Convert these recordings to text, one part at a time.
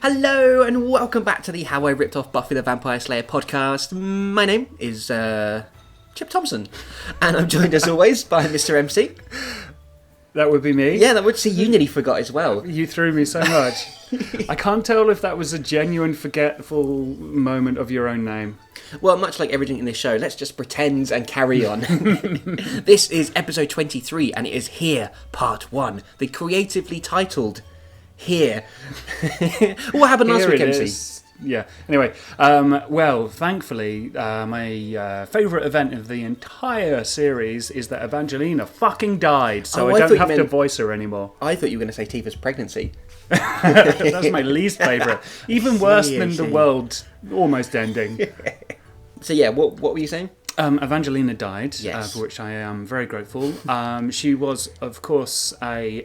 Hello and welcome back to the How I Ripped Off Buffy the Vampire Slayer podcast. My name is Chip Thompson, and I'm joined as always by Mr. MC. That would be me. Yeah, that would see you nearly forgot as well. You threw me so much. I can't tell if that was a genuine forgetful moment of your own name. Well, much like everything in this show, let's just pretend and carry on. This is episode 23, and it is Here, Part 1, the creatively titled Here. What happened last week, MC? Yeah. Anyway, well, thankfully, my favourite event of the entire series is that Evangelina fucking died, so I don't have to voice her anymore. I thought you were going to say Tifa's pregnancy. That's my least favourite. Even worse than the world almost ending. So yeah, what were you saying? Evangelina died, yes. For which I am very grateful. She was, of course, a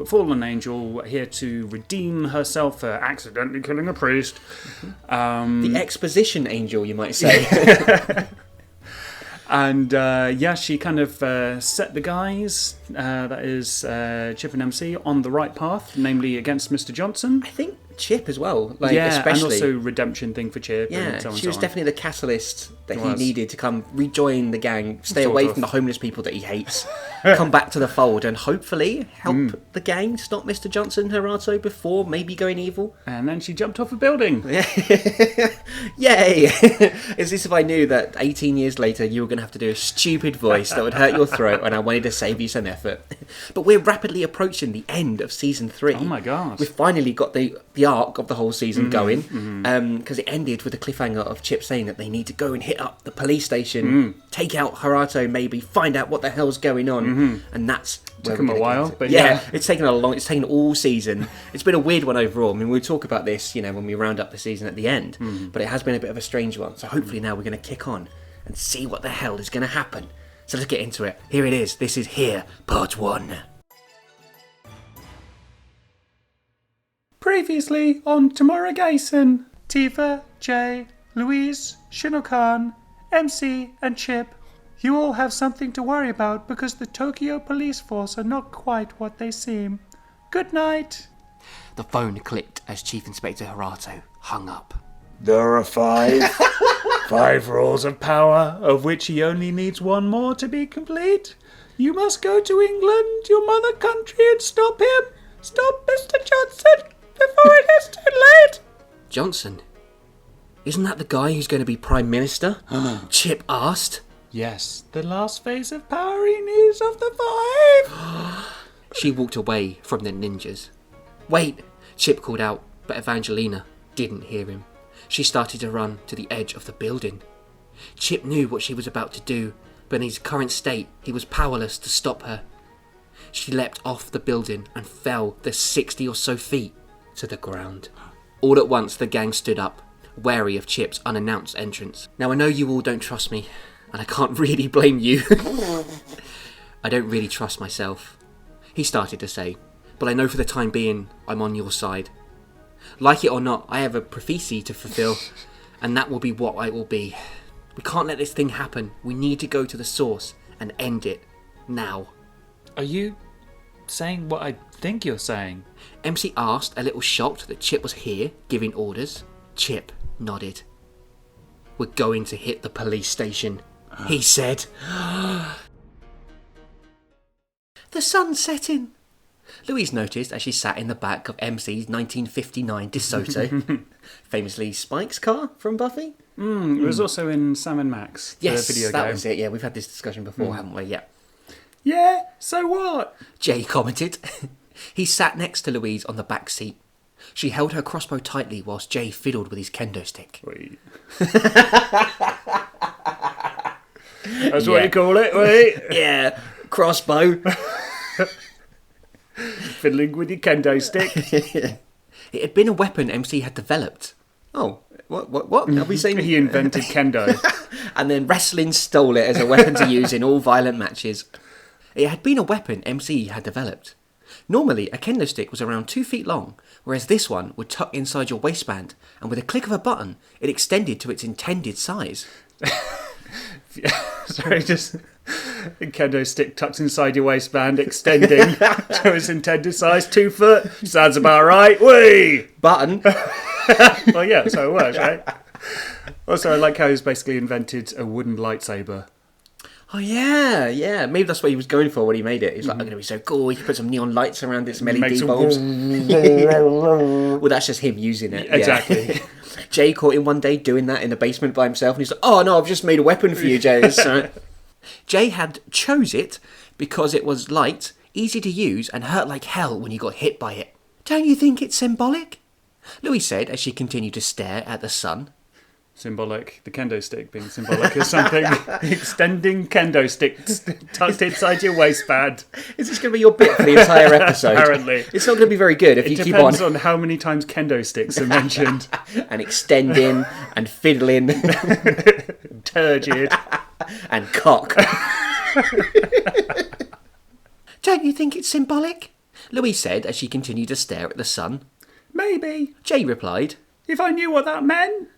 fallen angel, here to redeem herself for accidentally killing a priest. The exposition angel, you might say. And she kind of set the guys, that is Chip and MC, on the right path, namely against Mr. Johnson. I think Chip as well, especially. And also redemption thing for Chip. Yeah, and so on she was so on. definitely the catalyst that he needed to come rejoin the gang, stay away from the homeless people that he hates, come back to the fold, and hopefully help the gang stop Mr. Johnson and Hirato before maybe going evil. And then she jumped off a building. Yay! As if I knew that 18 years later you were going to have to do a stupid voice that would hurt your throat, and I wanted to save you some effort. But we're rapidly approaching the end of season 3. Oh my god! We've finally got the arc of the whole season going, because it ended with a cliffhanger of Chip saying that they need to go and hit up the police station, take out Hirato, maybe find out what the hell's going on, and that's took him a while, but it's taken it's taken all season. It's been a weird one overall. I mean, we'll talk about this, when we round up the season at the end, but it has been a bit of a strange one. So hopefully now we're going to kick on and see what the hell is going to happen. So let's get into it. Here it is. This is Here, Part 1. Previously on Tamara Gayson, Tifa, Jay, Louise, Shinokan, MC and Chip. You all have something to worry about because the Tokyo police force are not quite what they seem. Good night. The phone clicked as Chief Inspector Hirato hung up. There are 5. 5 rules of power, of which he only needs 1 more to be complete. You must go to England, your mother country, and stop him. Stop Mr. Johnson before it is too late. Johnson? Isn't that the guy who's going to be Prime Minister? Chip asked. Yes, the last phase of power he needs of the 5. She walked away from the ninjas. Wait, Chip called out, but Evangelina didn't hear him. She started to run to the edge of the building. Chip knew what she was about to do, but in his current state, he was powerless to stop her. She leapt off the building and fell the 60 or so feet to the ground. All at once, the gang stood up, wary of Chip's unannounced entrance. Now, I know you all don't trust me, and I can't really blame you. I don't really trust myself, he started to say, but I know for the time being, I'm on your side. Like it or not, I have a prophecy to fulfill, and that will be what I will be. We can't let this thing happen. We need to go to the source and end it. Now. Are you saying what I think you're saying? MC asked, a little shocked that Chip was here, giving orders. Chip nodded. We're going to hit the police station, he said. The sun's setting. Louise noticed as she sat in the back of MC's 1959 DeSoto, famously Spike's car from Buffy. It was also in Sam and Max, the video game. That was it. Yeah, we've had this discussion before, haven't we? Yeah. Yeah, so what? Jay commented. He sat next to Louise on the back seat. She held her crossbow tightly whilst Jay fiddled with his kendo stick. Wait. That's what you call it, wait? Yeah, crossbow. Fiddling with your kendo stick. It had been a weapon MC had developed. Oh, what? Are we saying He invented kendo. And then wrestling stole it as a weapon to use in all violent matches. It had been a weapon MC had developed. Normally, a kendo stick was around 2 feet long, whereas this one would tuck inside your waistband, and with a click of a button, it extended to its intended size. Sorry, just a kendo stick tucked inside your waistband, extending to its intended size, 2 foot. Sounds about right. Whee! Button. Well, yeah, so it works, right? Also, I like how he's basically invented a wooden lightsaber. Oh, yeah. Maybe that's what he was going for when he made it. He's like, I'm going to be so cool. He can put some neon lights around its LED bulbs. Well, that's just him using it. Exactly. Yeah. Jay caught him one day doing that in the basement by himself, and he's like, oh, no, I've just made a weapon for you, Jay. So, Jay had chose it because it was light, easy to use, and hurt like hell when you got hit by it. Don't you think it's symbolic? Louis said as she continued to stare at the sun. Symbolic, the kendo stick being symbolic is something. Extending kendo stick tucked inside your waistband. Is this going to be your bit for the entire episode? Apparently. It's not going to be very good if you keep on. It depends on how many times kendo sticks are mentioned. And extending, and fiddling. Turgid. And cock. Don't you think it's symbolic? Louise said as she continued to stare at the sun. Maybe. Jay replied. If I knew what that meant.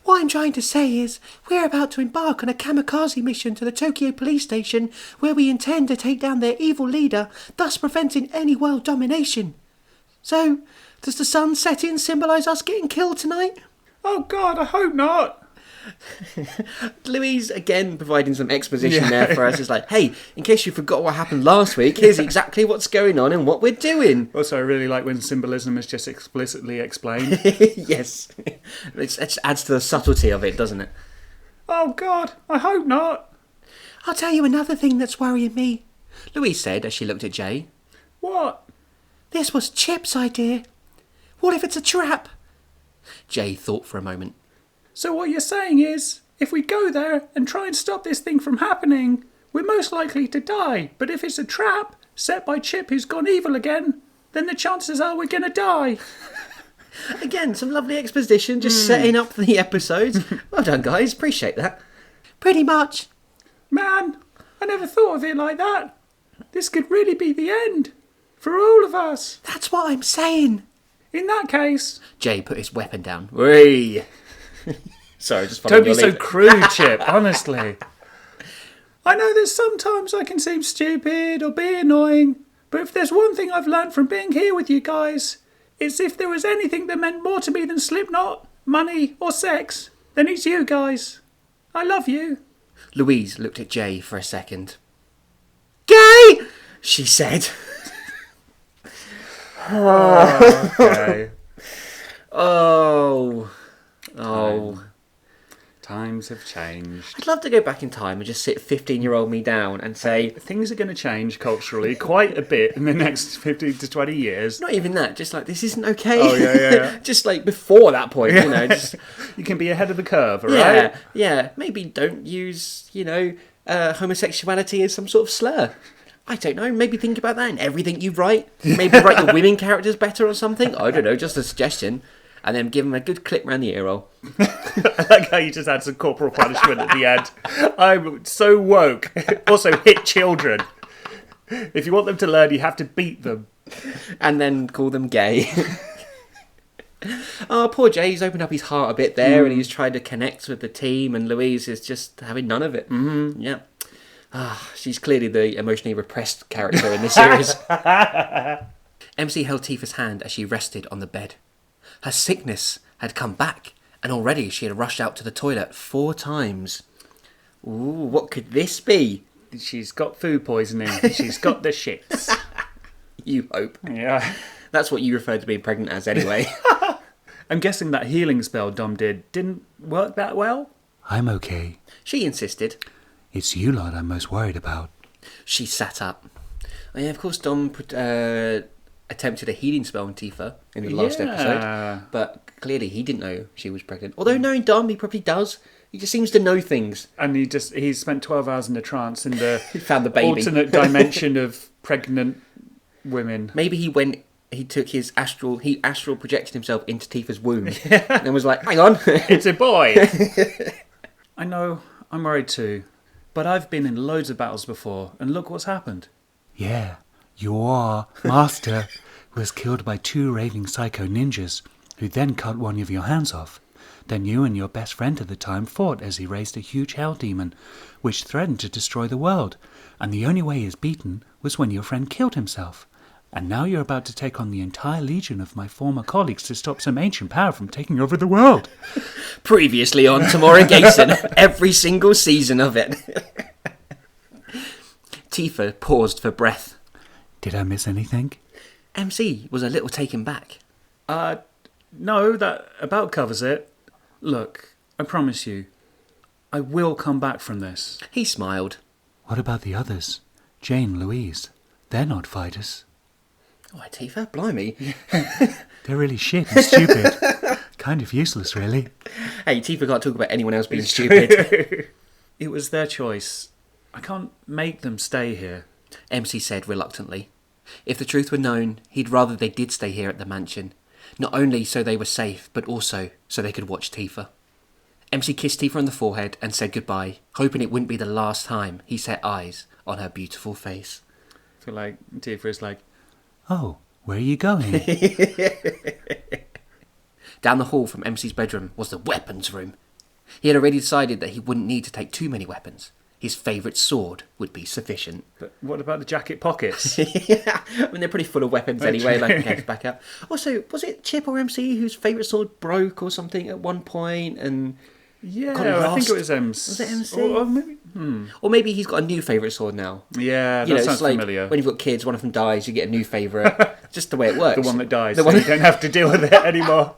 What I'm trying to say is, we're about to embark on a kamikaze mission to the Tokyo police station where we intend to take down their evil leader, thus preventing any world domination. So, does the sun setting symbolise us getting killed tonight? Oh God, I hope not. Louise, again, providing some exposition there for us. Is like, hey, in case you forgot what happened last week, here's exactly what's going on and what we're doing. Also, I really like when symbolism is just explicitly explained. Yes. It adds to the subtlety of it, doesn't it? Oh God, I hope not. I'll tell you another thing that's worrying me, Louise said as she looked at Jay. What? This was Chip's idea. What if it's a trap? Jay thought for a moment. So what you're saying is, if we go there and try and stop this thing from happening, we're most likely to die. But if it's a trap set by Chip who's gone evil again, then the chances are we're going to die. Again, some lovely exposition, just setting up the episodes. Well done, guys. Appreciate that. Pretty much. Man, I never thought of it like that. This could really be the end. For all of us. That's what I'm saying. In that case... Jay put his weapon down. Whee! Sorry, just don't be so crude, Chip, honestly. I know that sometimes I can seem stupid or be annoying, but if there's one thing I've learned from being here with you guys, it's if there was anything that meant more to me than Slipknot, money, or sex, then it's you guys. I love you. Louise looked at Jay for a second. Gay! She said. Oh, okay. Oh. Times have changed. I'd love to go back in time and just sit 15-year-old me down and say... Things are going to change culturally quite a bit in the next 15 to 20 years. Not even that, just like, this isn't okay. Oh, yeah. Just like before that point, you know. Just... You can be ahead of the curve, all right? Yeah. Maybe don't use, homosexuality as some sort of slur. I don't know, maybe think about that in everything you write. Maybe write your women characters better or something. I don't know, just a suggestion. And then give them a good clip round the ear roll. I like how you just had some corporal punishment at the end. I'm so woke. Also, hit children. If you want them to learn, you have to beat them. And then call them gay. Oh, poor Jay, he's opened up his heart a bit there and he's tried to connect with the team, and Louise is just having none of it. Mm-hmm. Yeah. She's clearly the emotionally repressed character in this series. MC held Tifa's hand as she rested on the bed. Her sickness had come back, and already she had rushed out to the toilet 4 times. Ooh, what could this be? She's got food poisoning. She's got the shits. You hope. Yeah. That's what you refer to being pregnant as anyway. I'm guessing that healing spell Dom didn't work that well? I'm okay. She insisted. It's you lot I'm most worried about. She sat up. Oh, yeah, of course, Dom attempted a healing spell on Tifa in the last episode, but clearly he didn't know she was pregnant. Although knowing Dom, he probably does. He just seems to know things. And he spent 12 hours in a trance in the He found the baby. alternate dimension of pregnant women. Maybe he took his astral projected himself into Tifa's womb and was like, hang on. It's a boy. I know, I'm worried too. But I've been in loads of battles before, and look what's happened. Yeah, your master was killed by 2 raving psycho ninjas, who then cut one of your hands off. Then you and your best friend at the time fought as he raised a huge hell demon, which threatened to destroy the world. And the only way he is beaten was when your friend killed himself. And now you're about to take on the entire legion of my former colleagues to stop some ancient power from taking over the world. Previously on Tamora Gayson, every single season of it. Tifa paused for breath. Did I miss anything? MC was a little taken back. No, that about covers it. Look, I promise you, I will come back from this. He smiled. What about the others? Jane, Louise. They're not fighters. Why, Tifa, blimey. They're really shit and stupid. Kind of useless, really. Hey, Tifa can't talk about anyone else being stupid. It was their choice. I can't make them stay here. MC said reluctantly. If the truth were known, he'd rather they did stay here at the mansion. Not only so they were safe, but also so they could watch Tifa. MC kissed Tifa on the forehead and said goodbye, hoping it wouldn't be the last time he set eyes on her beautiful face. I feel like Tifa is like, Oh, where are you going? Down the hall from MC's bedroom was the weapons room. He had already decided that he wouldn't need to take too many weapons. His favourite sword would be sufficient. but what about the jacket pockets? Yeah, I mean, they're pretty full of weapons anyway, like in case back up. Also, was it Chip or MC whose favourite sword broke or something at one point and Yeah, got I think lost? it was MC. Was it MC? Or maybe, Or maybe he's got a new favourite sword now. Yeah, You that know, sounds it's like familiar. when you've got kids, one of them dies, you get a new favourite. Just the way it works. The one that dies, The so one- you don't have to deal with it anymore.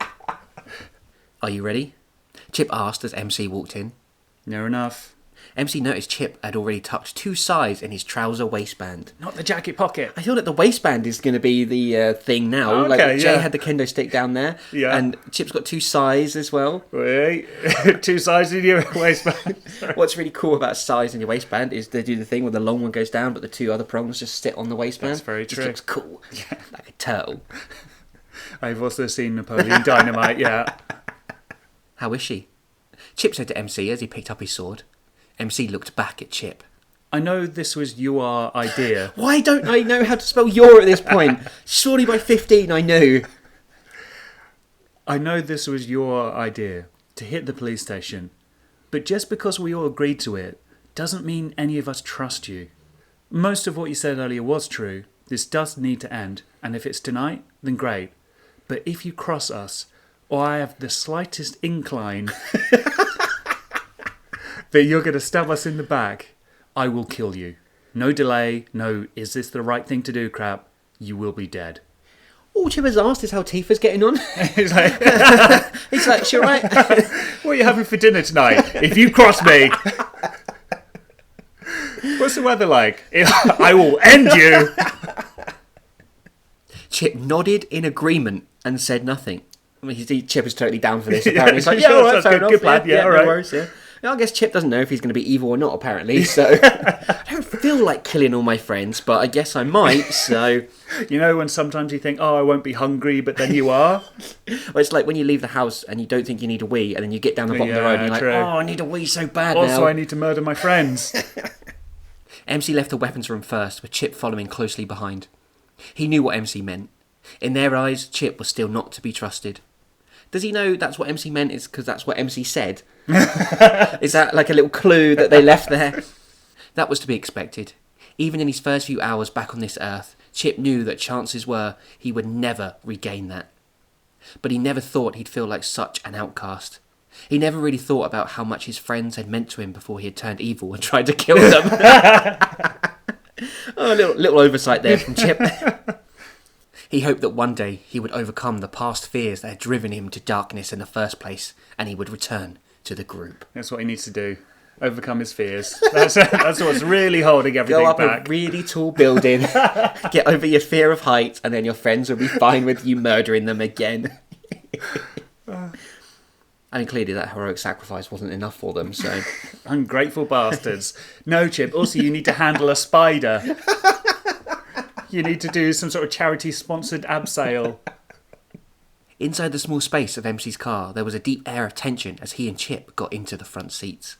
Are you ready? Chip asked as MC walked in. Near enough. MC noticed Chip had already tucked 2 sides in his trouser waistband. Not the jacket pocket. I feel that the waistband is going to be the thing now. Oh, like okay, Jay yeah. had the kendo stick down there, Yeah. and Chip's got 2 sides as well. Wait, 2 sides in your waistband. What's really cool about size in your waistband is they do the thing where the long one goes down, but the 2 other prongs just sit on the waistband. That's very Just true. looks cool, like a turtle. I've also seen Napoleon Dynamite, yeah. How is she? Chip said to MC as he picked up his sword. MC looked back at Chip. I know this was your idea. Why don't I know how to spell your at this point? Surely by 15 I knew. I know this was your idea, to hit the police station. But just because we all agreed to it, doesn't mean any of us trust you. Most of what you said earlier was true. This does need to end, and if it's tonight, then great. But if you cross us, or I have the slightest incline that you're going to stab us in the back, I will kill you. No delay, no is this the right thing to do crap. You will be dead. All Chip has asked is how Tifa's getting on. He's like, He's like, she alright? what are you having for dinner tonight? If you cross me... What's the weather like? I will end you. Chip nodded in agreement and said nothing. I mean, Chip is totally down for this, Yeah, apparently. He's like, sure, yeah, all right, sounds fair good, enough. good plan, yeah, all no right. worries, yeah. Yeah, I guess Chip doesn't know if he's going to be evil or not, apparently, so... I don't feel like killing all my friends, but I guess I might, so... You know when sometimes you think, oh, I won't be hungry, but then you are? Well, it's like when you leave the house and you don't think you need a wee, and then you get down the bottom of the road and you're like, true. oh, I need a wee so bad Also, now. I need to murder my friends. MC left the weapons room first, with Chip following closely behind. He knew what MC meant. In their eyes, Chip was still not to be trusted. Does he know that's what MC meant is because that's what MC said? Is that like a little clue that they left there? That was to be expected. Even in his first few hours back on this earth, Chip knew that chances were he would never regain that. But he never thought he'd feel like such an outcast. He never really thought about how much his friends had meant to him before he had turned evil and tried to kill them. Oh, a little oversight there from Chip. He hoped that one day he would overcome the past fears that had driven him to darkness in the first place, and he would return to the group. That's what he needs to do. Overcome his fears. That's what's really holding everything back. Go up back. a really tall building, get over your fear of heights, and then your friends will be fine with you murdering them again. I mean, clearly that heroic sacrifice wasn't enough for them, so... Ungrateful bastards. No, Chip, also you need to handle a spider. You need to do some sort of charity-sponsored abseil. Inside the small space of MC's car, there was a deep air of tension as he and Chip got into the front seats.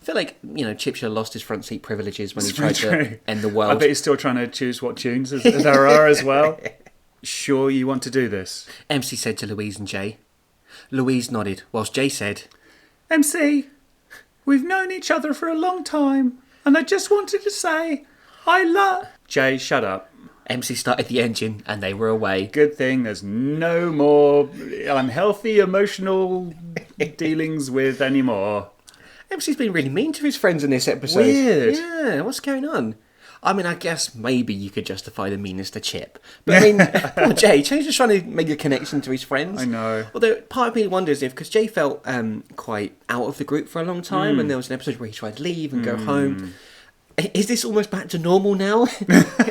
I feel like, Chip should have lost his front seat privileges when he tried to end the world. I bet he's still trying to choose what tunes there are as well. Sure you want to do this? MC said to Louise and Jay. Louise nodded, whilst Jay said, MC, we've known each other for a long time, and I just wanted to say, I love... Jay, shut up. MC started the engine, and they were away. Good thing there's no more unhealthy emotional dealings with anymore. MC's been really mean to his friends in this episode. Weird. Yeah, what's going on? I mean, I guess maybe you could justify the meanness to Chip. But I mean, poor Jay. Jay's just trying to make a connection to his friends. I know. Although part of me wonders if, because Jay felt quite out of the group for a long time, and there was an episode where he tried to leave and go home. Is this almost back to normal now?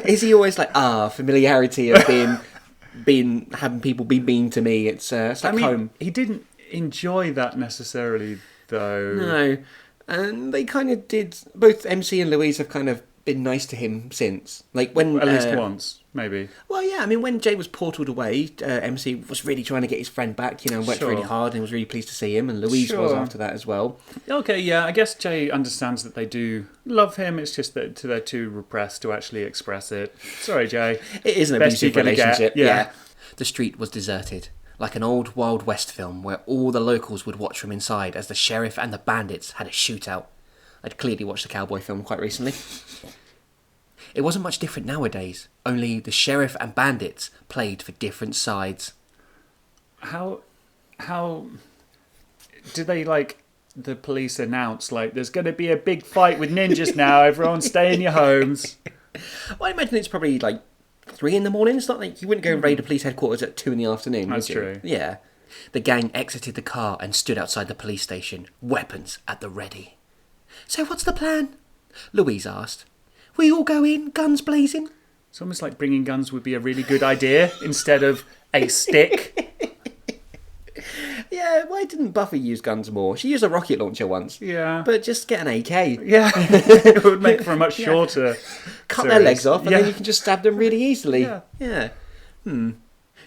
Is he always like, familiarity of having people be mean to me? It's like home. He didn't enjoy that necessarily, though. No. And they kind of did. Both MC and Louise have kind of been nice to him since. Like when at least once, maybe. Well, yeah. I mean, when Jay was portaled away, MC was really trying to get his friend back. And worked really hard, and was really pleased to see him. And Louise was after that as well. Okay, yeah. I guess Jay understands that they do love him. It's just that they're too repressed to actually express it. Sorry, Jay. It is an abusive relationship. Yeah. The street was deserted, like an old Wild West film where all the locals would watch from inside as the sheriff and the bandits had a shootout. I'd clearly watched the cowboy film quite recently. It wasn't much different nowadays, only the sheriff and bandits played for different sides. How do they, the police announce, there's going to be a big fight with ninjas now, everyone stay in your homes? Well, I imagine it's probably 3 in the morning. It's not like you wouldn't go and raid a police headquarters at 2 in the afternoon. That's true. Yeah. The gang exited the car and stood outside the police station, weapons at the ready. So what's the plan? Louise asked. We all go in, guns blazing? It's almost like bringing guns would be a really good idea instead of a stick. Yeah, why didn't Buffy use guns more? She used a rocket launcher once. Yeah. But just get an AK. Yeah. It would make for a much shorter Cut series. their legs off and then you can just stab them really easily. Yeah.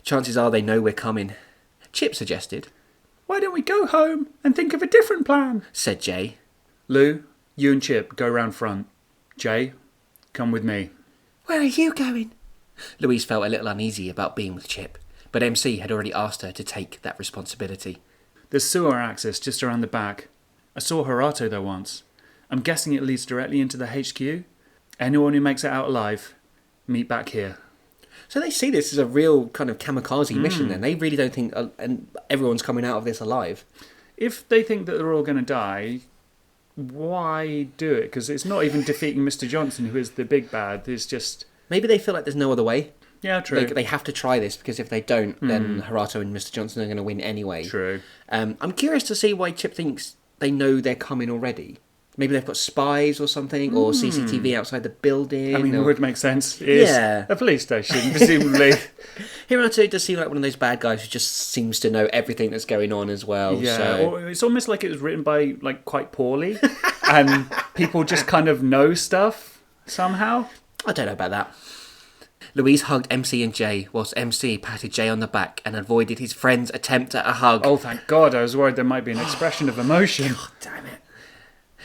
Chances are they know we're coming. Chip suggested. Why don't we go home and think of a different plan? Said Jay. Lou, you and Chip go round front. Jay, come with me. Where are you going? Louise felt a little uneasy about being with Chip, but MC had already asked her to take that responsibility. There's sewer access just around the back. I saw Hirato there once. I'm guessing it leads directly into the HQ. Anyone who makes it out alive, meet back here. So they see this as a real kind of kamikaze mission then. They really don't think and everyone's coming out of this alive. If they think that they're all going to die, why do it? Because it's not even defeating Mr. Johnson, who is the big bad. It's just... Maybe they feel like there's no other way. Yeah, true. They have to try this, because if they don't, then Hirato and Mr. Johnson are going to win anyway. True. I'm curious to see why Chip thinks they know they're coming already. Maybe they've got spies or something, or CCTV outside the building. I mean, it would make sense. It is a police station, presumably. Hirato does seem like one of those bad guys who just seems to know everything that's going on as well. Yeah, so. or it's almost like it was written by, quite poorly, and people just kind of know stuff somehow. I don't know about that. Louise hugged MC and Jay, whilst MC patted Jay on the back and avoided his friend's attempt at a hug. Oh, thank God, I was worried there might be an expression of emotion. God damn it.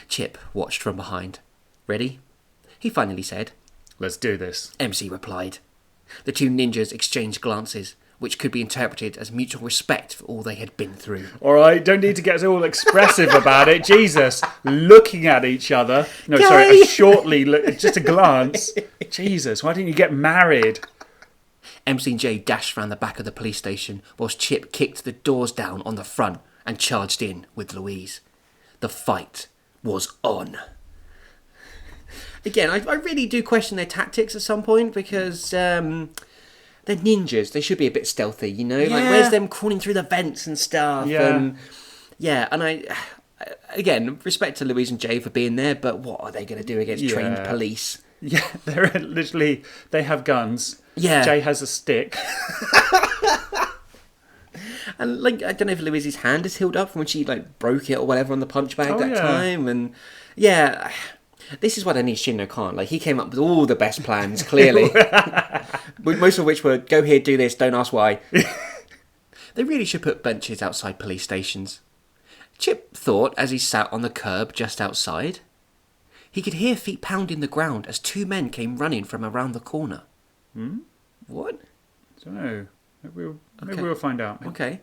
Chip watched from behind. Ready? He finally said. Let's do this. MC replied. The two ninjas exchanged glances, which could be interpreted as mutual respect for all they had been through. All right, don't need to get all expressive about it. Jesus, looking at each other. No, Gay! sorry, shortly, just a glance. Jesus, why didn't you get married? MC and J dashed round the back of the police station whilst Chip kicked the doors down on the front and charged in with Louise. The fight was on. Again, I really do question their tactics at some point because they're ninjas. They should be a bit stealthy, you know? Like, where's them crawling through the vents and stuff? Yeah. And I... Again, respect to Louise and Jay for being there, but what are they going to do against trained police? Yeah, they're literally... They have guns. Yeah. Jay has a stick. And, like, I don't know if Louise's hand is healed up from when she, like, broke it or whatever on the punch bag time. And, yeah... This is what I need Shinno Khan. Like, he came up with all the best plans, clearly. Most of which were, go here, do this, don't ask why. They really should put benches outside police stations. Chip thought as he sat on the curb just outside. He could hear feet pounding the ground as two men came running from around the corner. What? I don't know. Maybe we'll find out. Okay.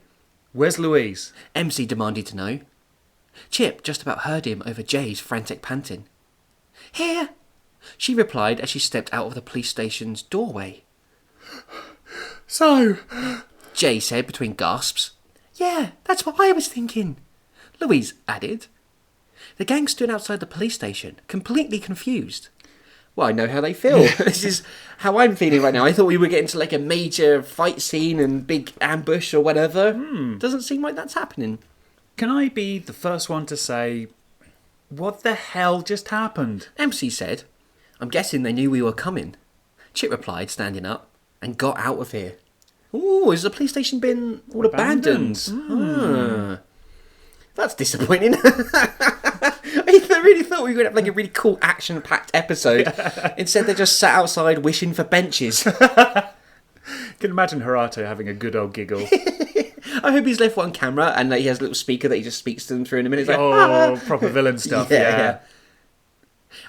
Where's Louise? MC demanded to know. Chip just about heard him over Jay's frantic panting. Here, she replied as she stepped out of the police station's doorway. So, Jay said between gasps. Yeah, that's what I was thinking, Louise added. The gang stood outside the police station, completely confused. Well, I know how they feel. This is how I'm feeling right now. I thought we were getting to like a major fight scene and big ambush or whatever. Doesn't seem like that's happening. can I be the first one to say, what the hell just happened? MC said, I'm guessing they knew we were coming. Chip replied, standing up, and got out of here. Ooh, has the police station been all abandoned? That's disappointing. I really thought we were going to have like a really cool action-packed episode. Instead, they just sat outside wishing for benches. I can imagine Hirato having a good old giggle. I hope he's left one camera and like, he has a little speaker that he just speaks to them through in a minute. It's like, oh, proper villain stuff, yeah.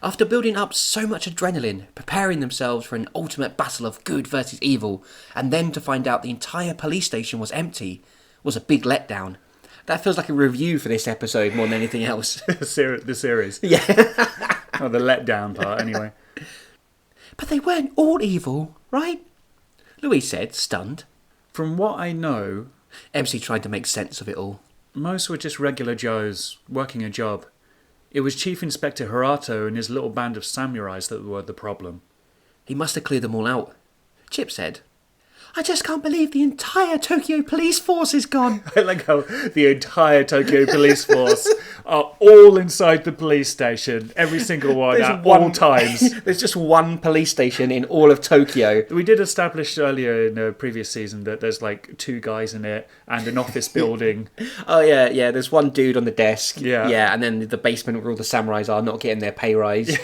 After building up so much adrenaline, preparing themselves for an ultimate battle of good versus evil, and then to find out the entire police station was empty, was a big letdown. That feels like a review for this episode more than anything else. The series. Yeah. Oh, the letdown part, anyway. But they weren't all evil, right? Louise said, stunned. From what I know, MC tried to make sense of it all. most were just regular Joes working a job. It was Chief Inspector Hirato and his little band of samurais that were the problem. He must have cleared them all out. Chip said, I just can't believe the entire Tokyo police force is gone. I like how the entire Tokyo police force are all inside the police station, every single one at all times. There's just one police station in all of Tokyo. We did establish earlier in the previous season that there's like 2 guys in it and an office building. Oh, yeah, there's one dude on the desk. Yeah. And then the basement where all the samurais are not getting their pay rise.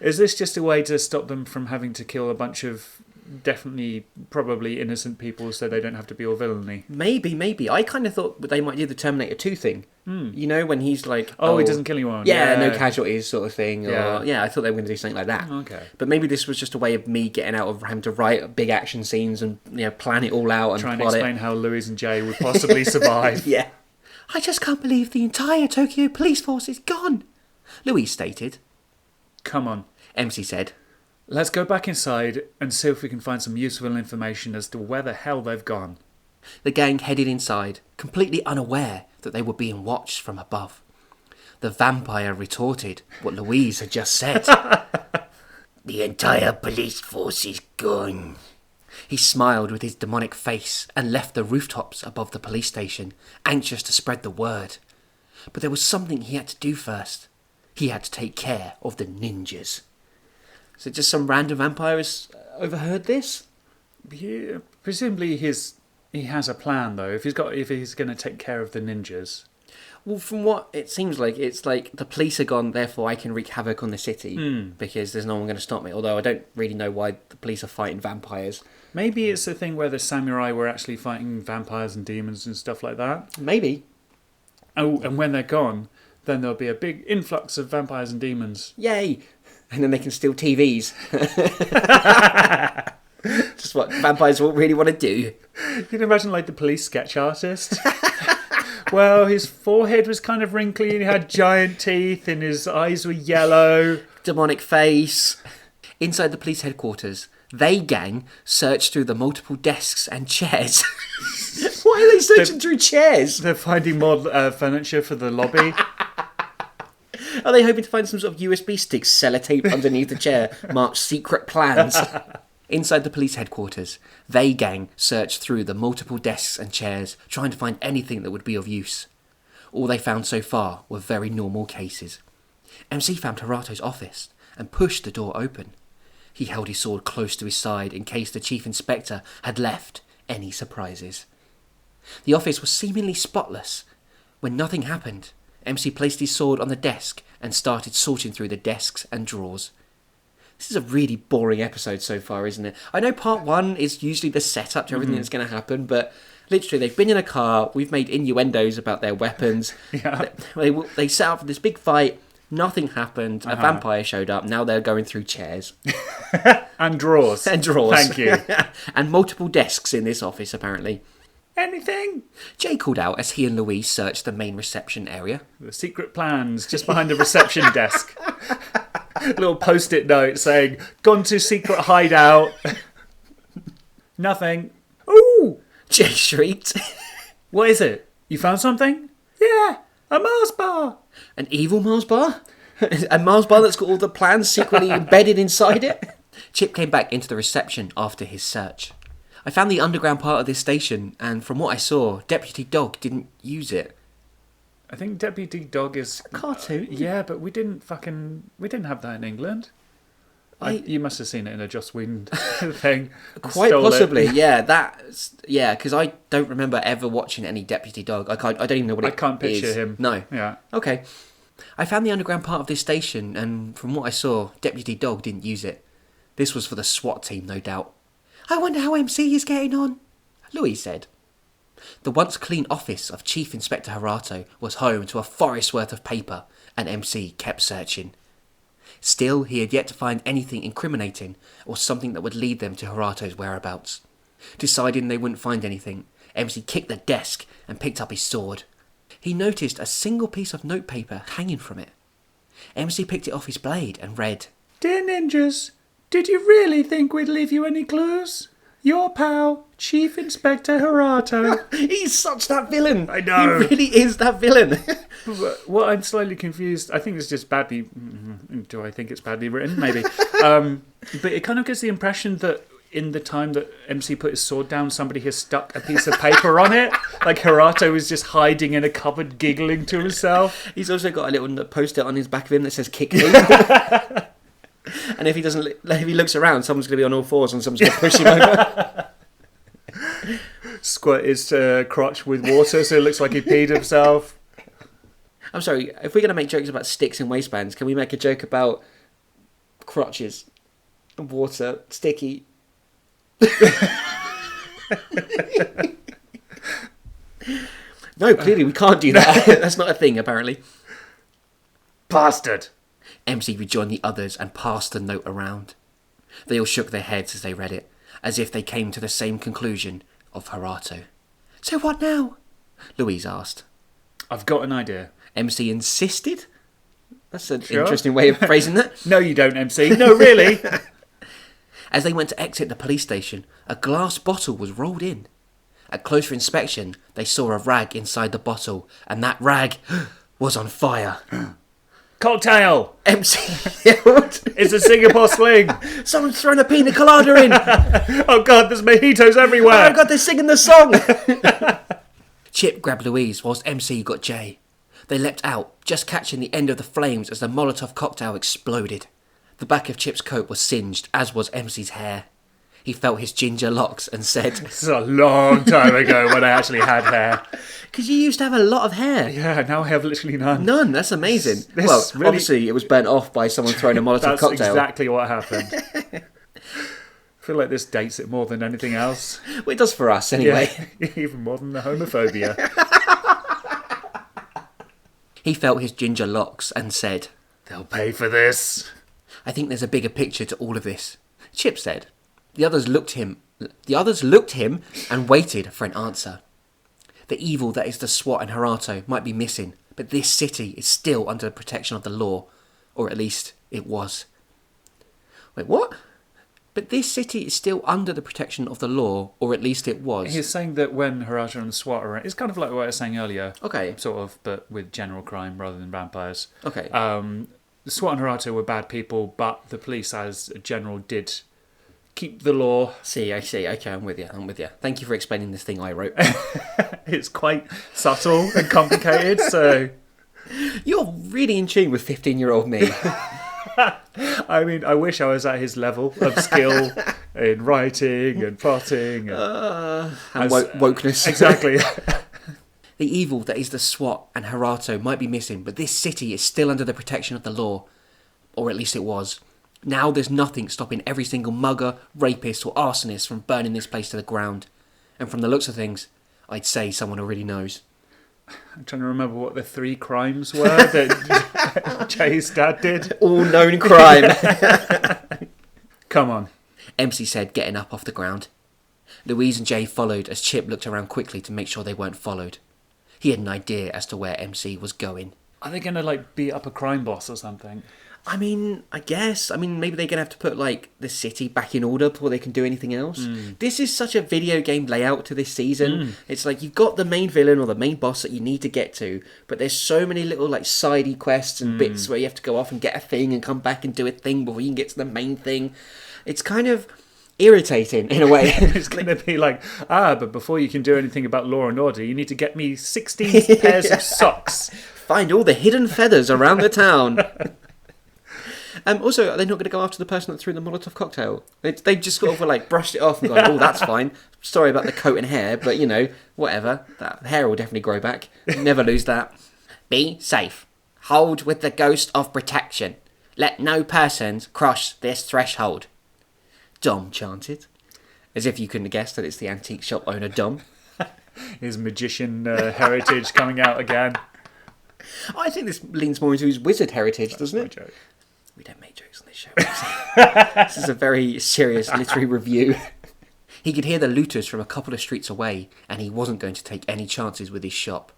Is this just a way to stop them from having to kill a bunch of definitely, probably innocent people so they don't have to be all villainy? Maybe. I kind of thought they might do the Terminator 2 thing. You know, when he's like... Oh, he doesn't kill anyone. Yeah, no casualties sort of thing. Yeah. I thought they were going to do something like that. Okay. But maybe this was just a way of me getting out of having to write big action scenes and plan it all out and Try and plot explain how Louise and Jay would possibly survive. Yeah. I just can't believe the entire Tokyo police force is gone, Louise stated. Come on. MC said, Let's go back inside and see if we can find some useful information as to where the hell they've gone. The gang headed inside, completely unaware that they were being watched from above. The vampire retorted what Louise had just said. The entire police force is gone. He smiled with his demonic face and left the rooftops above the police station, anxious to spread the word. But there was something he had to do first. He had to take care of the ninjas. So just some random vampire has overheard this? Yeah, presumably he has a plan though. If he's going to take care of the ninjas. Well, from what it seems like, it's like the police are gone, therefore I can wreak havoc on the city because there's no one going to stop me. Although I don't really know why the police are fighting vampires. Maybe it's a thing where the samurai were actually fighting vampires and demons and stuff like that. Maybe. Oh, and when they're gone, then there'll be a big influx of vampires and demons. Yay! And then they can steal TVs. Just what vampires really want to do. You can imagine like the police sketch artist. Well, his forehead was kind of wrinkly and he had giant teeth and his eyes were yellow. Demonic face. Inside the police headquarters, they gang searched through the multiple desks and chairs. Why are they searching through chairs? They're finding more furniture for the lobby. Are they hoping to find some sort of USB stick sellotape underneath the chair marked secret plans? Inside the police headquarters, they gang searched through the multiple desks and chairs, trying to find anything that would be of use. All they found so far were very normal cases. MC found Hirato's office and pushed the door open. He held his sword close to his side in case the chief inspector had left any surprises. The office was seemingly spotless. When nothing happened, MC placed his sword on the desk and started sorting through the desks and drawers. This is a really boring episode so far, isn't it? I know part one is usually the setup to everything that's going to happen, but literally they've been in a car, we've made innuendos about their weapons, they set up for this big fight, nothing happened, a vampire showed up, now they're going through chairs. And drawers. And drawers. Thank you. And multiple desks in this office, apparently. Anything? Jay called out as he and Louise searched the main reception area. The secret plans just behind the reception desk. Little post-it note saying, gone to secret hideout. Nothing. Ooh! Jay shrieked. What is it? You found something? Yeah, a Mars bar. An evil Mars bar? A Mars bar that's got all the plans secretly embedded inside it? Chip came back into the reception after his search. I found the underground part of this station, and from what I saw, Deputy Dog didn't use it. I think Deputy Dog is a cartoon. Yeah, but we didn't have that in England. You must have seen it in a Joss Whedon thing. Quite possibly, yeah. Because I don't remember ever watching any Deputy Dog. I don't even know what it is. I can't picture him. No. Yeah. Okay. I found the underground part of this station, and from what I saw, Deputy Dog didn't use it. This was for the SWAT team, no doubt. I wonder how MC is getting on, Louise said. The once clean office of Chief Inspector Hirato was home to a forest worth of paper, and MC kept searching. Still, he had yet to find anything incriminating or something that would lead them to Hirato's whereabouts. Deciding they wouldn't find anything, MC kicked the desk and picked up his sword. He noticed a single piece of notepaper hanging from it. MC picked it off his blade and read, Dear Ninjas, did you really think we'd leave you any clues? Your pal, Chief Inspector Hirato. He's such that villain. I know. He really is that villain. Well, I'm slightly confused. I think it's just badly... Do I think it's badly written? Maybe. But it kind of gives the impression that in the time that MC put his sword down, somebody has stuck a piece of paper on it. Like Hirato is just hiding in a cupboard, giggling to himself. He's also got a little post-it on his back of him that says, kick me. And if he looks around, someone's going to be on all fours and someone's going to push him over. Squirt his crotch with water so it looks like he peed himself. I'm sorry, if we're going to make jokes about sticks and waistbands, can we make a joke about crotches, water, sticky? No, clearly we can't do that. That's not a thing, apparently. Bastard! MC rejoined the others and passed the note around. They all shook their heads as they read it, as if they came to the same conclusion of Hirato. So what now? Louise asked. I've got an idea. MC insisted? That's an interesting way of phrasing that. No, you don't, MC. No, really. As they went to exit the police station, a glass bottle was rolled in. At closer inspection, they saw a rag inside the bottle, and that rag was on fire. Cocktail! MC yelled. It's a Singapore sling. Someone's thrown a pina colada in. Oh God, there's mojitos everywhere. Oh God, they're singing the song. Chip grabbed Louise whilst MC got Jay. They leapt out, just catching the end of the flames as the Molotov cocktail exploded. The back of Chip's coat was singed, as was MC's hair. He felt his ginger locks and said, This is a long time ago when I actually had hair. Because you used to have a lot of hair. Yeah, now I have literally none. None, that's amazing. This really... obviously it was burnt off by someone throwing a Molotov cocktail. That's exactly what happened. I feel like this dates it more than anything else. Well, it does for us, anyway. Yeah, even more than the homophobia. He felt his ginger locks and said, They'll pay for this. I think there's a bigger picture to all of this, Chip said. The others looked him and waited for an answer. The evil that is the SWAT and Hirato might be missing, but this city is still under the protection of the law. Or at least it was. Wait, what? But this city is still under the protection of the law, or at least it was. He's saying that when Hirato and the SWAT are... It's kind of like what I was saying earlier. Okay. Sort of, but with general crime rather than vampires. Okay. The SWAT and Hirato were bad people, but the police as a general did keep the law. I see. Okay, I'm with you. Thank you for explaining this thing I wrote. It's quite subtle and complicated, so... You're really in tune with 15-year-old me. I mean, I wish I was at his level of skill in writing and plotting. And wokeness. Exactly. The evil that is the SWAT and Hirato might be missing, but this city is still under the protection of the law. Or at least it was. Now there's nothing stopping every single mugger, rapist or arsonist from burning this place to the ground. And from the looks of things, I'd say someone already knows. I'm trying to remember what the 3 crimes were that Jay's dad did. All known crime. Come on. MC said, getting up off the ground. Louise and Jay followed as Chip looked around quickly to make sure they weren't followed. He had an idea as to where MC was going. Are they going to, beat up a crime boss or something? I mean, I guess. Maybe they're going to have to put, the city back in order before they can do anything else. This is such a video game layout to this season. It's you've got the main villain or the main boss that you need to get to, but there's so many little, sidey quests and bits where you have to go off and get a thing and come back and do a thing before you can get to the main thing. It's kind of irritating, in a way. It's going to be but before you can do anything about law and order, you need to get me 16 pairs of socks. Find all the hidden feathers around the town. Also, are they not going to go after the person that threw the Molotov cocktail? They just sort of brushed it off and gone, oh, that's fine. Sorry about the coat and hair, but, whatever. That hair will definitely grow back. Never lose that. Be safe. Hold with the ghost of protection. Let no persons cross this threshold. Dom chanted. As if you couldn't have guessed that it's the antique shop owner, Dom. His magician heritage coming out again. I think this leans more into his wizard heritage, doesn't it? Joke. We don't make jokes on this show. This is a very serious literary review. He could hear the looters from a couple of streets away, and he wasn't going to take any chances with his shop.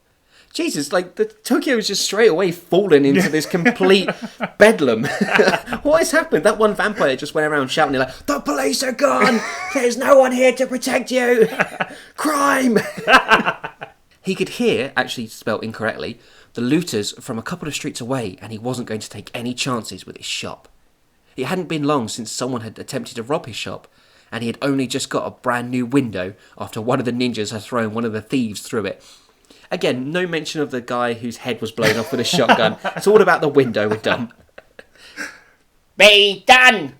Jesus, the Tokyo is just straight away fallen into this complete bedlam. What has happened? That one vampire just went around shouting, the police are gone! There's no one here to protect you! Crime! He could hear, actually spelt incorrectly, the looters from a couple of streets away, and he wasn't going to take any chances with his shop. It hadn't been long since someone had attempted to rob his shop, and he had only just got a brand new window after one of the ninjas had thrown one of the thieves through it. Again, no mention of the guy whose head was blown off with a shotgun. It's all about the window with Dom. Be done!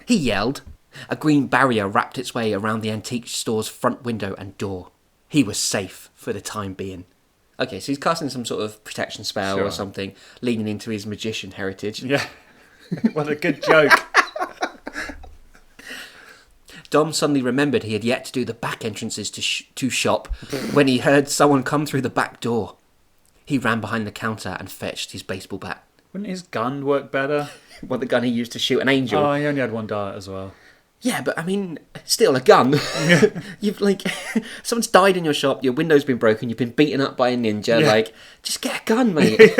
He yelled. A green barrier wrapped its way around the antique store's front window and door. He was safe for the time being. Okay, so he's casting some sort of protection spell or something, leaning into his magician heritage. Yeah. What a good joke. Dom suddenly remembered he had yet to do the back entrances to shop when he heard someone come through the back door. He ran behind the counter and fetched his baseball bat. Wouldn't his gun work better? What, the gun he used to shoot an angel? Oh, he only had one dart as well. Yeah, but still a gun. You've someone's died in your shop, your window's been broken, you've been beaten up by a ninja, just get a gun, mate.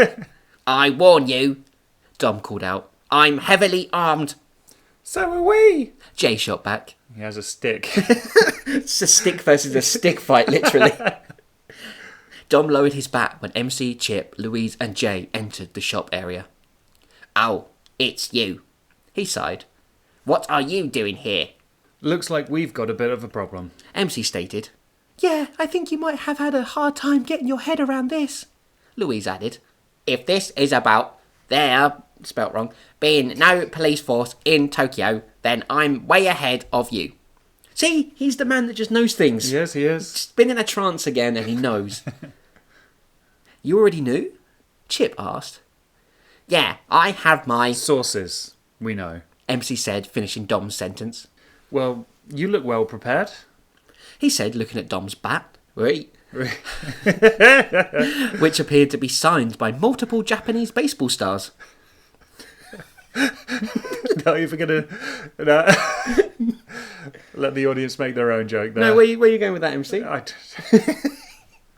I warn you, Dom called out. I'm heavily armed. So are we. Jay shot back. He has a stick. It's a stick versus a stick fight, literally. Dom lowered his bat when MC, Chip, Louise and Jay entered the shop area. Oh, it's you, he sighed. What are you doing here? Looks like we've got a bit of a problem, MC stated. Yeah, I think you might have had a hard time getting your head around this, Louise added. If this is about there, spelt wrong, being no police force in Tokyo, then I'm way ahead of you. See, he's the man that just knows things. Yes, he is. Just been in a trance again and he knows. You already knew? Chip asked. Yeah, I have my sources, we know, MC said, finishing Dom's sentence. Well, you look well prepared, he said, looking at Dom's bat. Right. Which appeared to be signed by multiple Japanese baseball stars. Not even gonna. No. Let the audience make their own joke there. No, where you going with that, MC?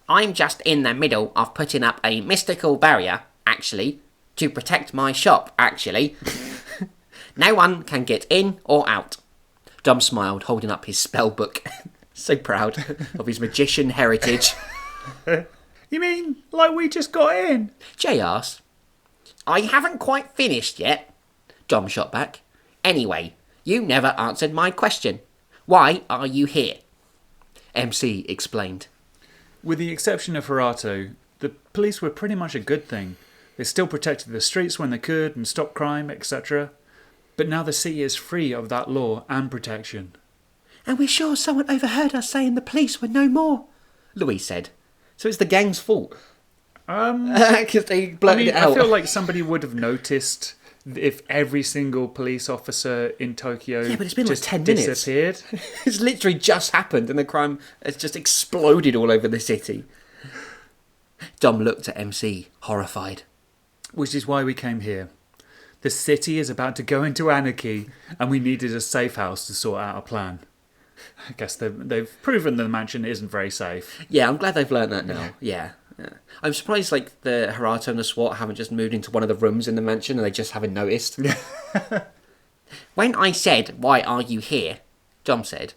I'm just in the middle of putting up a mystical barrier, actually, to protect my shop, actually. No one can get in or out. Dom smiled, holding up his spell book. So proud of his magician heritage. You mean like we just got in? Jay asked. I haven't quite finished yet. Dom shot back. Anyway, you never answered my question. Why are you here? MC explained. With the exception of Hirato, the police were pretty much a good thing. They still protected the streets when they could and stopped crime, etc. But now the city is free of that law and protection. And we're sure someone overheard us saying the police were no more, Louise said. So it's the gang's fault. Because they blurted it out. I feel like somebody would have noticed if every single police officer in Tokyo but it's been just like 10 minutes. disappeared. It's literally just happened and the crime has just exploded all over the city. Dom looked at MC, horrified. Which is why we came here. The city is about to go into anarchy and we needed a safe house to sort out a plan. I guess they've proven the mansion isn't very safe. Yeah, I'm glad they've learned that now. Yeah. I'm surprised like the Hirato and the SWAT haven't just moved into one of the rooms in the mansion and they just haven't noticed. When I said, why are you here? Dom said.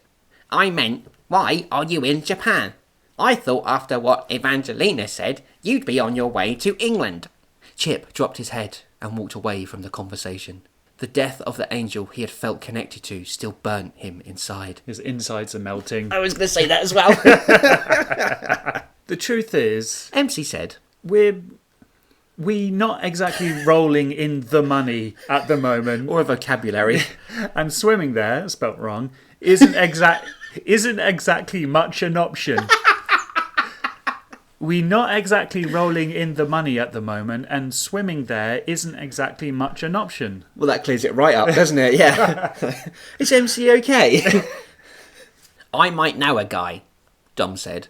I meant, why are you in Japan? I thought after what Evangelina said, you'd be on your way to England. Chip dropped his head and walked away from the conversation. The death of the angel he had felt connected to still burnt him inside. His insides are melting. I was going to say that as well. The truth is, MC said, we not exactly rolling in the money at the moment. or a vocabulary. And swimming there, spelt wrong, isn't exactly much an option. We not exactly rolling in the money at the moment, and swimming there isn't exactly much an option. Well, that clears it right up, doesn't it? Yeah. Is MC okay? I might know a guy, Dom said.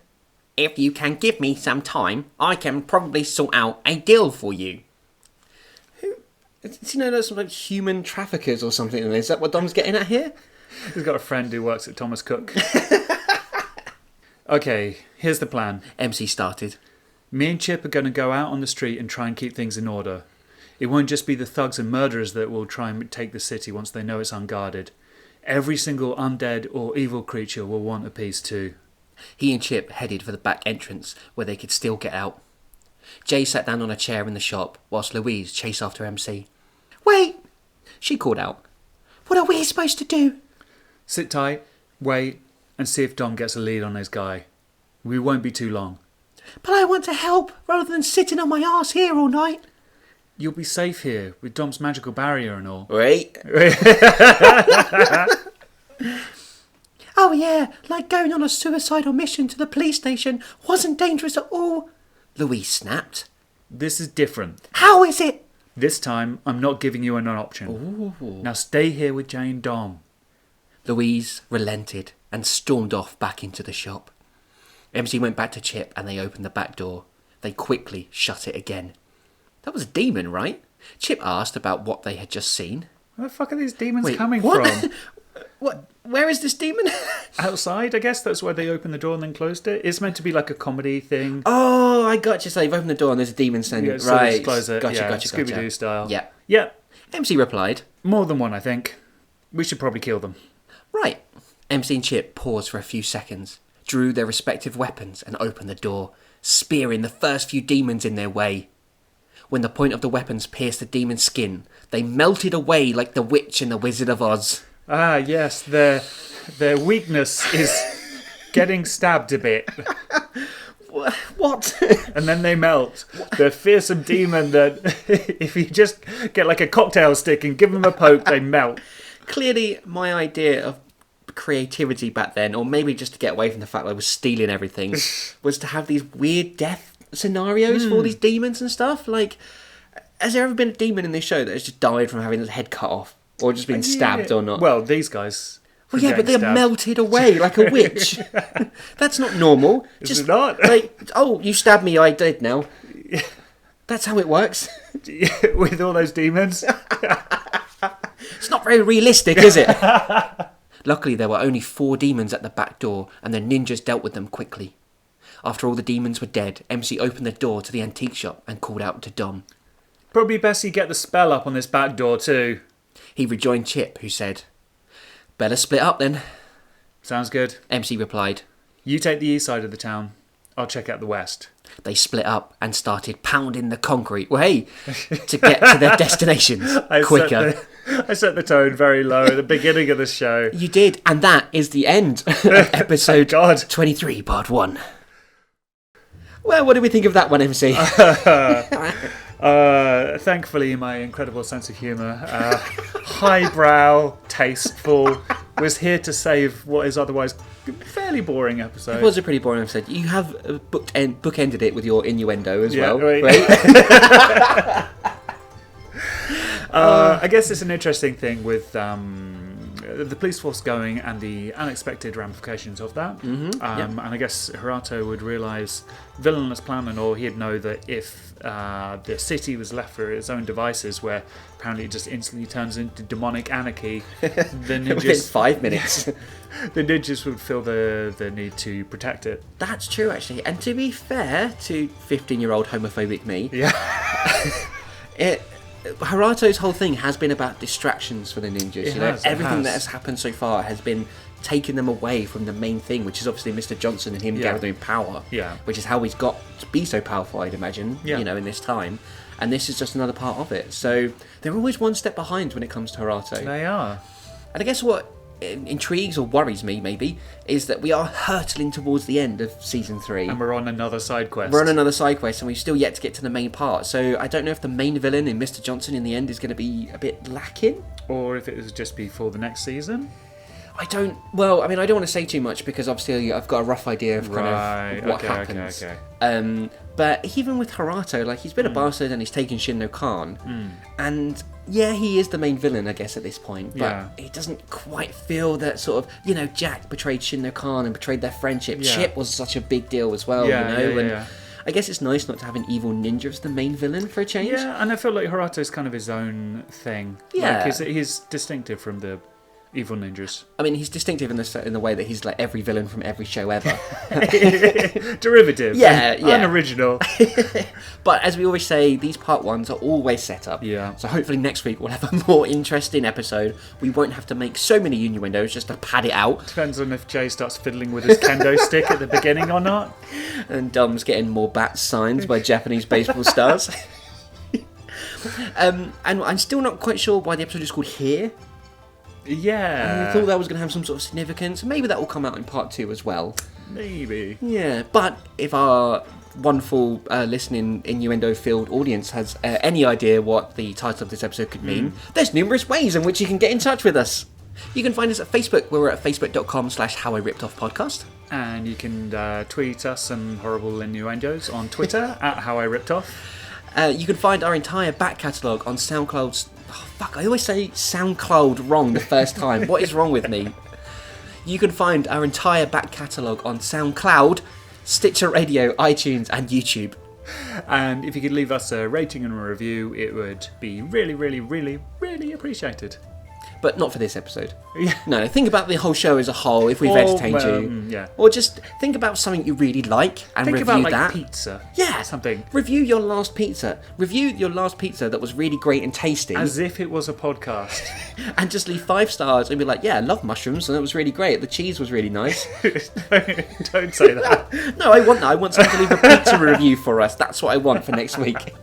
If you can give me some time, I can probably sort out a deal for you. Do you know there's some like human traffickers or something? Is that what Dom's getting at here? He's got a friend who works at Thomas Cook. Okay, here's the plan. MC started. Me and Chip are going to go out on the street and try and keep things in order. It won't just be the thugs and murderers that will try and take the city once they know it's unguarded. Every single undead or evil creature will want a piece too. He and Chip headed for the back entrance where they could still get out. Jay sat down on a chair in the shop whilst Louise chased after MC. Wait, She called out. what are we supposed to do? Sit tight, wait, and see if Dom gets a lead on his guy. We won't be too long. But I want to help rather than sitting on my arse here all night. You'll be safe here with Dom's magical barrier and all. Wait. Oh yeah, like going on a suicidal mission to the police station wasn't dangerous at all. Louise snapped. This is different. How is it? This time, I'm not giving you an option. Ooh. Now stay here with Jay and Dom. Louise relented and stormed off back into the shop. MC went back to Chip and they opened the back door. They quickly shut it again. That was a demon, right? Chip asked about what they had just seen. Where the fuck are these demons Wait, coming what? from? What? Where is this demon? Outside, I guess that's where they opened the door and then closed it. It's meant to be like a comedy thing. Oh, I got you. So they've opened the door and there's a demon standing. Yeah, so they right. just close it. Gotcha, yeah, gotcha. Scooby-Doo style. Yeah. Yeah. MC replied. More than one, I think. We should probably kill them. Right. MC and Chip paused for a few seconds, drew their respective weapons and opened the door, spearing the first few demons in their way. When the point of the weapons pierced the demon's skin, they melted away like the witch in the Wizard of Oz. Ah, yes, their weakness is getting stabbed a bit. What? And then they melt. The fearsome demon that if you just get like a cocktail stick and give them a poke, they melt. Clearly, my idea of creativity back then, or maybe just to get away from the fact that I was stealing everything, was to have these weird death scenarios for all these demons and stuff. Like, has there ever been a demon in this show that has just died from having his head cut off? Or just been stabbed or not? Well, these guys... Well, yeah, but they're melted away like a witch. That's not normal. Is it not? Like, oh, you stabbed me, I did now. That's how it works. With all those demons. It's not very realistic, is it? Luckily, there were only 4 demons at the back door, and the ninjas dealt with them quickly. After all the demons were dead, MC opened the door to the antique shop and called out to Dom. Probably best you get the spell up on this back door too. He rejoined Chip, who said, "Better split up then." Sounds good. MC replied. You take the east side of the town. I'll check out the west. They split up and started pounding the concrete, to get to their destinations quicker. I set the tone very low at the beginning of the show. You did, and that is the end of episode 23, part 1. Well, what do we think of that one, MC? Thankfully, my incredible sense of humour, highbrow, tasteful, was here to save what is otherwise a fairly boring episode. It was a pretty boring episode. You have bookended it with your innuendo as well. Right. Right? I guess it's an interesting thing with the police force going and the unexpected ramifications of that. And I guess Hirato would realise villainous plan, or he'd know that if the city was left for its own devices, where apparently it just instantly turns into demonic anarchy, the ninjas Within 5 minutes. the ninjas would feel the need to protect it. That's true, actually. And to be fair to 15-year-old homophobic me, Hirato's whole thing has been about distractions for the ninjas. Everything that has happened so far has been taking them away from the main thing, which is obviously Mr. Johnson and him gathering power. Which is how he's got to be so powerful, I'd imagine. In this time. And this is just another part of it. So they're always one step behind when it comes to Hirato. They are. And I guess what intrigues or worries me, maybe, is that we are hurtling towards the end of season 3. And we're on another side quest. And we've still yet to get to the main part. So I don't know if the main villain in Mr. Johnson in the end is going to be a bit lacking. Or if it was just before the next season. I don't want to say too much because obviously I've got a rough idea of kind of what happens. But even with Hirato, he's been a bastard and he's taken Shin no Khan. And yeah, he is the main villain, I guess, at this point. But it doesn't quite feel that sort of, Jack betrayed Shin no Khan and betrayed their friendship. Chip was such a big deal as well, And I guess it's nice not to have an evil ninja as the main villain for a change. Yeah, and I feel like Hirato's kind of his own thing. Yeah. He's distinctive from the evil ninjas. I mean, he's distinctive in the way that he's like every villain from every show ever. Derivative. Unoriginal. But as we always say, these part 1s are always set up. Yeah. So hopefully next week we'll have a more interesting episode. We won't have to make so many innuendos just to pad it out. Depends on if Jay starts fiddling with his kendo stick at the beginning or not. And Dom's getting more bat signs by Japanese baseball stars. And I'm still not quite sure why the episode is called Here. Yeah. I thought that was going to have some sort of significance. Maybe that will come out in part 2 as well. Maybe. Yeah, but if our wonderful listening innuendo-filled audience has any idea what the title of this episode could mean, there's numerous ways in which you can get in touch with us. You can find us at Facebook, where we're at facebook.com/howiRippedOffPodcast. And you can tweet us some horrible innuendos on Twitter at HowIRippedOff. You can find our entire back catalogue on SoundCloud's... Oh, fuck, I always say SoundCloud wrong the first time. What is wrong with me? You can find our entire back catalogue on SoundCloud, Stitcher Radio, iTunes and YouTube. And if you could leave us a rating and a review, it would be really, really, really, really appreciated. But not for this episode. Yeah. No, think about the whole show as a whole, if we've entertained you. Yeah. Or just think about something you really like and think review about, that. Pizza. Yeah. Something. Review your last pizza. Review your last pizza that was really great and tasty. As if it was a podcast. And just leave 5 stars and be like, yeah, I love mushrooms and it was really great. The cheese was really nice. Don't say that. No, I want that. I want someone to leave a pizza review for us. That's what I want for next week.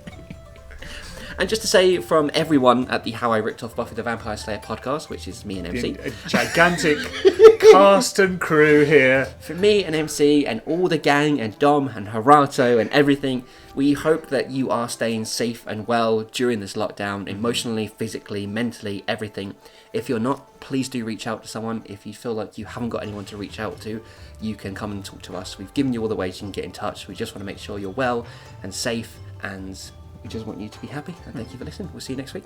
And just to say from everyone at the How I Ripped Off Buffy the Vampire Slayer podcast, which is me and MC. A gigantic cast and crew here. For me and MC and all the gang and Dom and Hirato and everything, we hope that you are staying safe and well during this lockdown, emotionally, physically, mentally, everything. If you're not, please do reach out to someone. If you feel like you haven't got anyone to reach out to, you can come and talk to us. We've given you all the ways you can get in touch. We just want to make sure you're well and safe, and we just want you to be happy, and thank you for listening. We'll see you next week.